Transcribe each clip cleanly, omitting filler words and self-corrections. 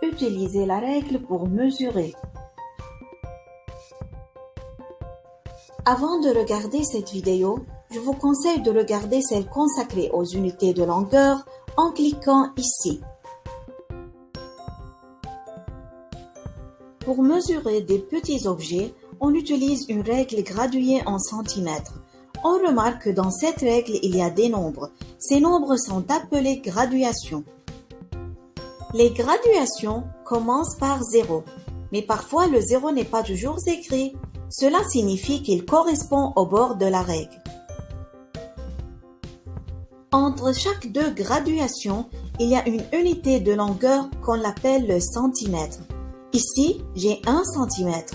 Utilisez la règle pour mesurer. Avant de regarder cette vidéo, je vous conseille de regarder celle consacrée aux unités de longueur en cliquant ici. Pour mesurer des petits objets, on utilise une règle graduée en centimètres. On remarque que dans cette règle, il y a des nombres. Ces nombres sont appelés graduations. Les graduations commencent par 0, mais parfois le 0 n'est pas toujours écrit. Cela signifie qu'il correspond au bord de la règle. Entre chaque deux graduations, il y a une unité de longueur qu'on appelle le centimètre. Ici, j'ai 1 centimètre.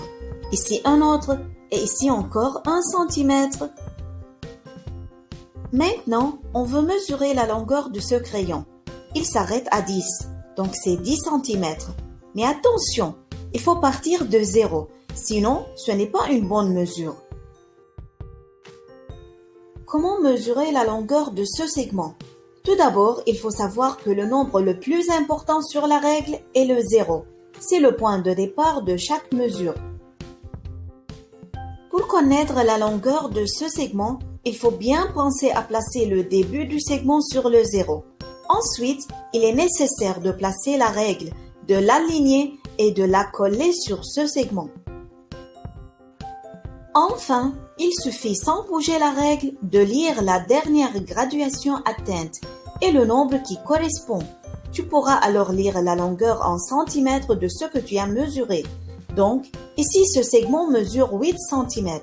Ici un autre et ici encore 1 centimètre. Maintenant, on veut mesurer la longueur de ce crayon. Il s'arrête à 10, donc c'est 10 centimètres. Mais attention, il faut partir de 0, sinon ce n'est pas une bonne mesure. Comment mesurer la longueur de ce segment? Tout d'abord, il faut savoir que le nombre le plus important sur la règle est le 0. C'est le point de départ de chaque mesure. Pour connaître la longueur de ce segment, il faut bien penser à placer le début du segment sur le 0. Ensuite, il est nécessaire de placer la règle, de l'aligner et de la coller sur ce segment. Enfin, il suffit sans bouger la règle de lire la dernière graduation atteinte et le nombre qui correspond. Tu pourras alors lire la longueur en centimètres de ce que tu as mesuré. Donc, ici ce segment mesure 8 cm.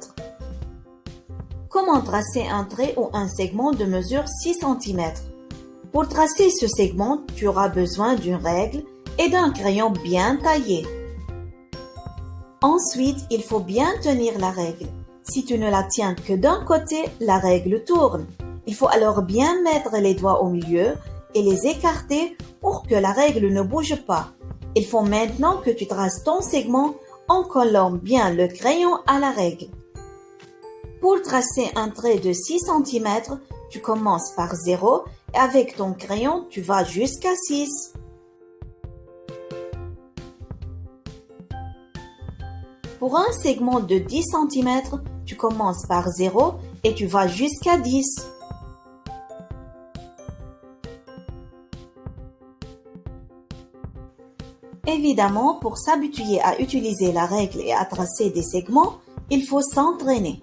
Comment tracer un trait ou un segment de mesure 6 cm? Pour tracer ce segment, tu auras besoin d'une règle et d'un crayon bien taillé. Ensuite, il faut bien tenir la règle. Si tu ne la tiens que d'un côté, la règle tourne. Il faut alors bien mettre les doigts au milieu et les écarter pour que la règle ne bouge pas. Il faut maintenant que tu traces ton segment en collant bien le crayon à la règle. Pour tracer un trait de 6 cm, tu commences par 0 et avec ton crayon, tu vas jusqu'à 6. Pour un segment de 10 cm, tu commences par 0 et tu vas jusqu'à 10. Évidemment, pour s'habituer à utiliser la règle et à tracer des segments, il faut s'entraîner.